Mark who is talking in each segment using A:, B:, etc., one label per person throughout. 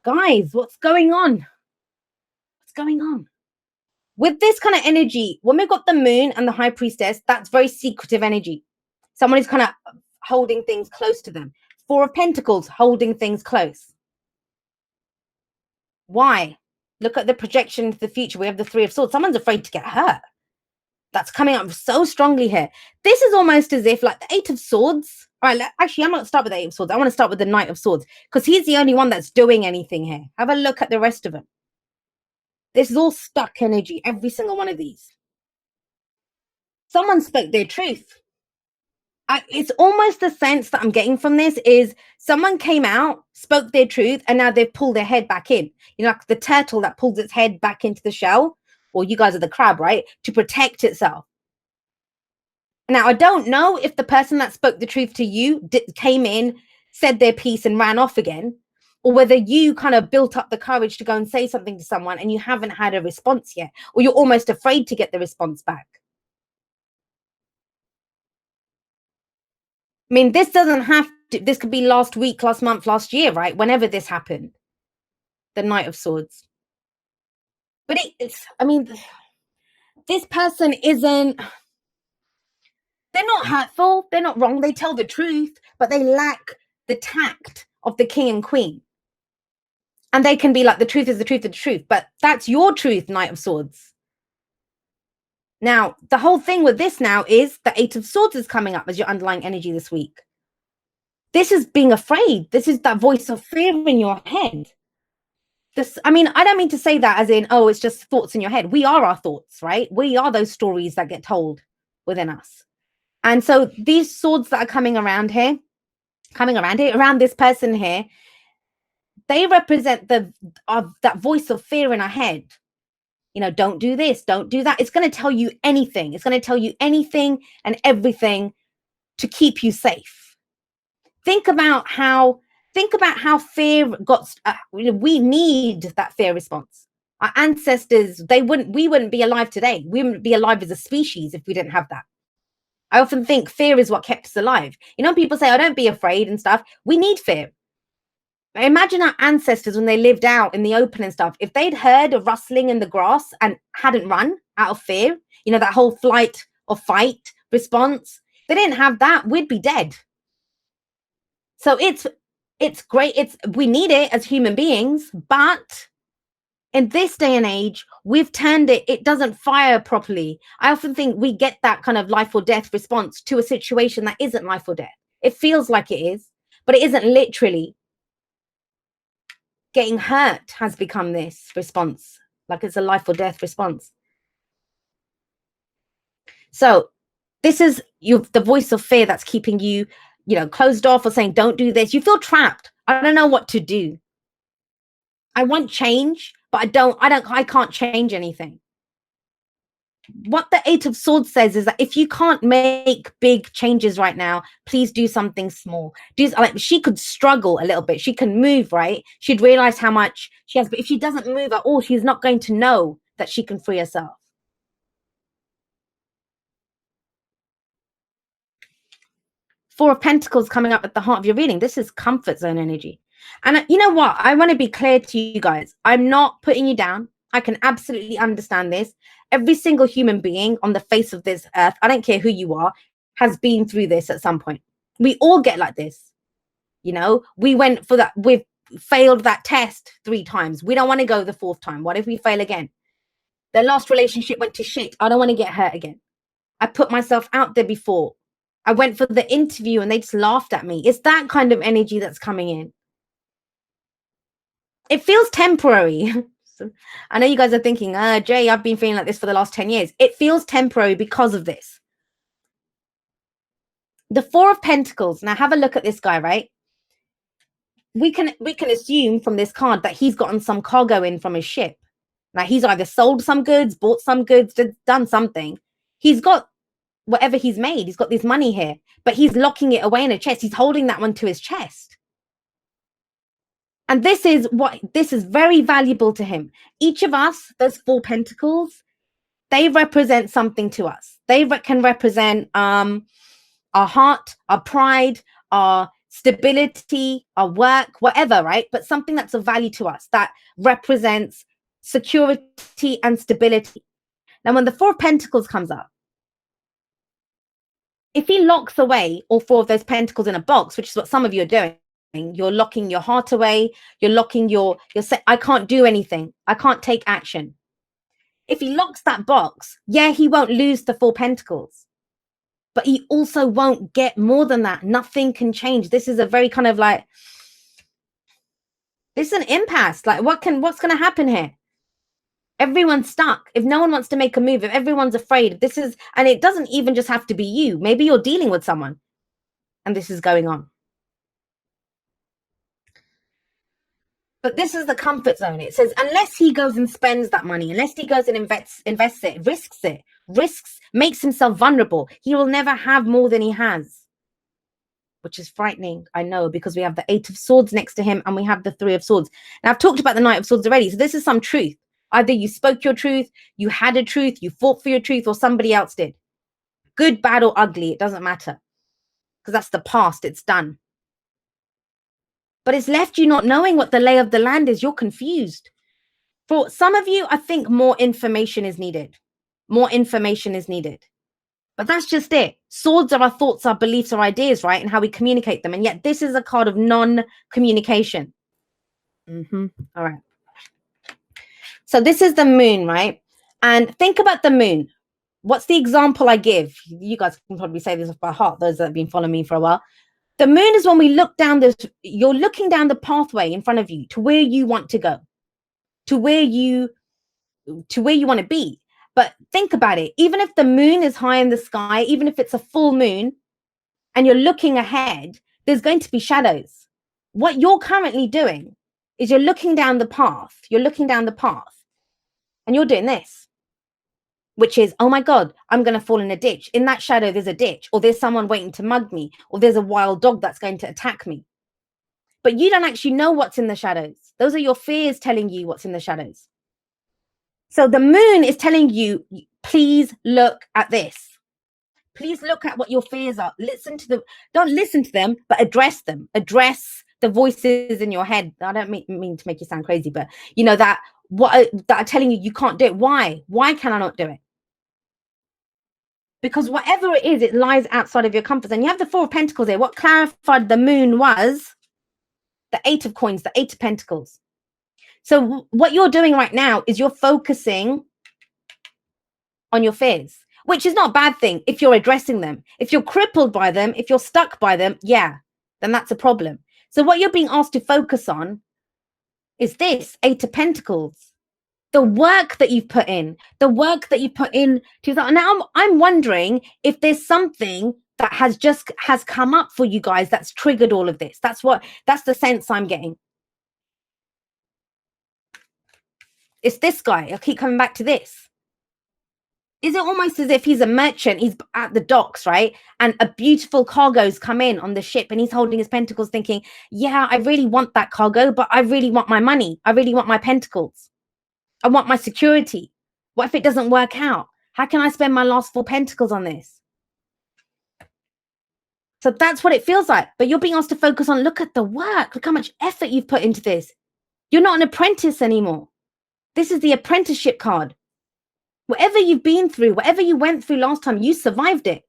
A: Guys, what's going on? What's going on? With this kind of energy, when we've got the moon and the high priestess, that's very secretive energy. Someone is kind of holding things close to them. Four of Pentacles, holding things close. Why? Look at the projection into the future. We have the Three of Swords. Someone's afraid to get hurt. That's coming up so strongly here. This is almost as if like the Eight of Swords. All right, actually, I'm not start with the Eight of Swords. I want to start with the Knight of Swords because he's the only one that's doing anything here. Have a look at the rest of them. This is all stuck energy, every single one of these. Someone spoke their truth. It's almost the sense that I'm getting from this is someone came out, spoke their truth, and now they've pulled their head back in. You know, like the turtle that pulls its head back into the shell, or you guys are the crab, right? To protect itself. Now, I don't know if the person that spoke the truth to you came in, said their piece, and ran off again, or whether you kind of built up the courage to go and say something to someone and you haven't had a response yet, or you're almost afraid to get the response back. I mean, this doesn't have to, this could be last week, last month, last year, right? Whenever this happened, the Knight of Swords. But it's, I mean, this person isn't, they're not hurtful, they're not wrong, they tell the truth, but they lack the tact of the king and queen. And they can be like, the truth is the truth of the truth, but that's your truth, Knight of Swords. Now, the whole thing with this now is the Eight of Swords is coming up as your underlying energy this week. This is being afraid. This is that voice of fear in your head. This, I mean, I don't mean to say that as in, oh, it's just thoughts in your head. We are our thoughts, right? We are those stories that get told within us. And so these swords that are coming around here, around this person here, they represent that voice of fear in our head. You know, don't do this, don't do that. It's going to tell you anything. It's going to tell you anything and everything to keep you safe. Think about how fear got. We need that fear response. Our ancestors, we wouldn't be alive today. We wouldn't be alive as a species if we didn't have that. I often think fear is what kept us alive. You know, people say, "Oh, don't be afraid" and stuff. We need fear. Imagine our ancestors when they lived out in the open and stuff. If they'd heard a rustling in the grass and hadn't run out of fear, you know, that whole flight or fight response, they didn't have that, we'd be dead. So it's great. We need it as human beings, but in this day and age, we've turned it doesn't fire properly. I often think we get that kind of life or death response to a situation that isn't life or death. It feels like it is, but it isn't literally. Getting hurt has become this response, like it's a life or death response. So this is the voice of fear that's keeping you, you know, closed off or saying, don't do this. You feel trapped. I don't know what to do. I want change, but I can't change anything. What the Eight of Swords says is that if you can't make big changes right now, please do something small. Like she could struggle a little bit. She can move, right? She'd realize how much she has, but if she doesn't move at all, she's not going to know that she can free herself. Four of Pentacles coming up at the heart of your reading. This is comfort zone energy. And you know what? I want to be clear to you guys. I'm not putting you down. I can absolutely understand this. Every single human being on the face of this earth, I don't care who you are, has been through this at some point. We all get like this. You know, we went for that. We've failed that test 3 times. We don't want to go the 4th time. What if we fail again? The last relationship went to shit. I don't want to get hurt again. I put myself out there before. I went for the interview and they just laughed at me. It's that kind of energy that's coming in. It feels temporary. I know you guys are thinking, Jay, I've been feeling like this for the last 10 years. It feels temporary because of this. The Four of Pentacles. Now have a look at this guy, right? We can assume from this card that he's gotten some cargo in from his ship. Now he's either sold some goods, bought some goods, done something. He's got whatever he's made. He's got this money here, but he's locking it away in a chest. He's holding that one to his chest. And this is very valuable to him. Each of us, those 4 pentacles, they represent something to us. They can represent our heart, our pride, our stability, our work, whatever, right? But something that's of value to us, that represents security and stability. Now, when the Four of Pentacles comes up, if he locks away all four of those pentacles in a box, which is what some of you are doing, you're locking your heart away, you're locking your I can't do anything, I can't take action. If he locks that box, yeah, he won't lose the Four Pentacles, but he also won't get more than that. Nothing can change. This is a very kind of like, this is an impasse. Like, what's going to happen here? Everyone's stuck. If no one wants to make a move, if everyone's afraid, this is, and it doesn't even just have to be you. Maybe you're dealing with someone and this is going on. But this is the comfort zone. It says, unless he goes and spends that money, unless he goes and invests it, risks, makes himself vulnerable, he will never have more than he has. Which is frightening, I know, because we have the Eight of Swords next to him and we have the Three of Swords. Now, I've talked about the Knight of Swords already, so this is some truth. Either you spoke your truth, you had a truth, you fought for your truth, or somebody else did. Good, bad, or ugly, it doesn't matter. Because that's the past, it's done. But it's left you not knowing what the lay of the land is. You're confused. For some of you, I think more information is needed. More information is needed. But that's just it. Swords are our thoughts, our beliefs, our ideas, right? And how we communicate them. And yet this is a card of non-communication. All right. So this is the moon, right? And think about the moon. What's the example I give? You guys can probably say this off by heart, those that have been following me for a while. The moon is when we look down this, you're looking down the pathway in front of you to where you want to go, to where you want to be. But think about it. Even if the moon is high in the sky, even if it's a full moon and you're looking ahead, there's going to be shadows. What you're currently doing is you're looking down the path. You're looking down the path and you're doing this, which is, oh my God, I'm going to fall in a ditch. In that shadow, there's a ditch, or there's someone waiting to mug me, or there's a wild dog that's going to attack me. But you don't actually know what's in the shadows. Those are your fears telling you what's in the shadows. So the moon is telling you, please look at this. Please look at what your fears are. Listen to them. Don't listen to them, but address them. Address the voices in your head. I don't mean to make you sound crazy, but you know that are telling you you can't do it. Why? Why can I not do it? Because whatever it is, it lies outside of your comfort zone. You have the Four of Pentacles here. What clarified the moon was the Eight of Coins, the Eight of Pentacles. So what you're doing right now is you're focusing on your fears, which is not a bad thing if you're addressing them. If you're crippled by them, if you're stuck by them, yeah, then that's a problem. So what you're being asked to focus on is this Eight of Pentacles. The work that you've put in, to that. Now I'm wondering if there's something that has come up for you guys that's triggered all of this. That's the sense I'm getting. It's this guy. I'll keep coming back to this. Is it almost as if he's a merchant? He's at the docks, right? And a beautiful cargo's come in on the ship and he's holding his pentacles thinking, yeah, I really want that cargo, but I really want my money. I really want my pentacles. I want my security. What if it doesn't work out? How can I spend my last 4 pentacles on this? So that's what it feels like. But you're being asked to focus on, look at the work. Look how much effort you've put into this. You're not an apprentice anymore. This is the apprenticeship card. Whatever you've been through, whatever you went through last time, you survived it.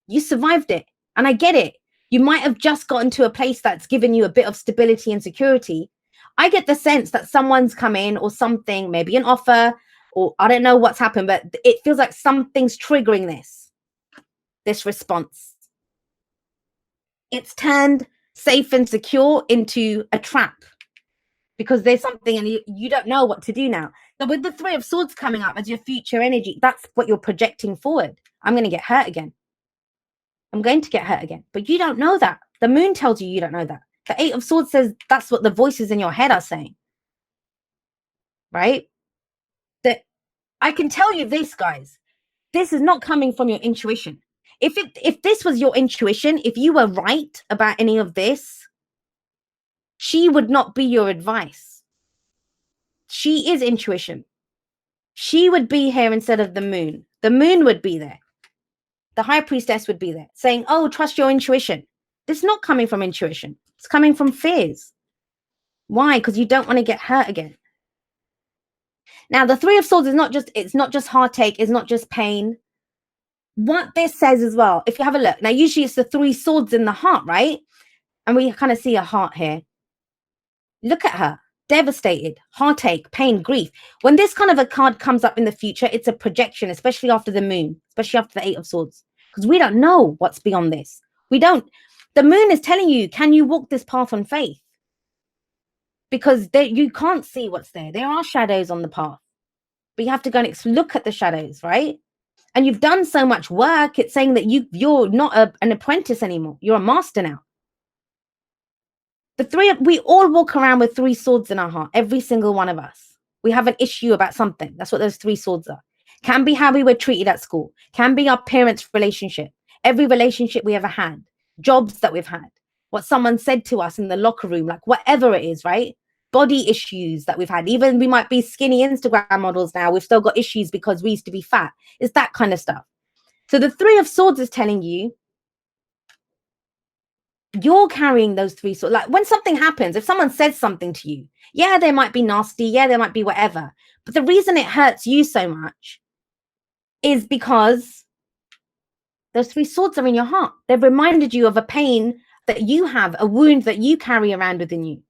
A: You survived it. And I get it. You might have just gotten to a place that's given you a bit of stability and security. I get the sense that someone's come in or something, maybe an offer, or I don't know what's happened, but it feels like something's triggering this response. It's turned safe and secure into a trap because there's something and you don't know what to do now. So with the Three of Swords coming up as your future energy, that's what you're projecting forward. I'm going to get hurt again. I'm going to get hurt again. But you don't know that. The moon tells you don't know that. The Eight of Swords says that's what the voices in your head are saying. Right? That I can tell you this, guys. This is not coming from your intuition. If this was your intuition, if you were right about any of this, she would not be your advice. She is intuition. She would be here instead of the moon. The moon would be there. The High Priestess would be there saying, oh, trust your intuition. It's not coming from intuition. It's coming from fears. Why? Because you don't want to get hurt again. Now, the Three of Swords is it's not just heartache, it's not just pain. What this says as well, if you have a look, now usually it's the three swords in the heart, right? And we kind of see a heart here. Look at her, devastated, heartache, pain, grief. When this kind of a card comes up in the future, it's a projection, especially after the moon, especially after the Eight of Swords, because we don't know what's beyond this. We don't. The moon is telling you, can you walk this path on faith? Because you can't see what's there. There are shadows on the path, but you have to go and look at the shadows, right? And you've done so much work. It's saying that you're not an apprentice anymore. You're a master now. We all walk around with three swords in our heart, every single one of us. We have an issue about something. That's what those three swords are. Can be how we were treated at school, can be our parents' relationship, every relationship we ever had, jobs that we've had, what someone said to us in the locker room, like whatever it is, right? Body issues that we've had. Even we might be skinny Instagram models now, we've still got issues because we used to be fat. It's that kind of stuff. So the Three of Swords is telling you, you're carrying those three swords. Like when something happens, if someone says something to you, yeah, they might be nasty, yeah, they might be whatever, but the reason it hurts you so much is because those three swords are in your heart. They've reminded you of a pain that you have, a wound that you carry around within you.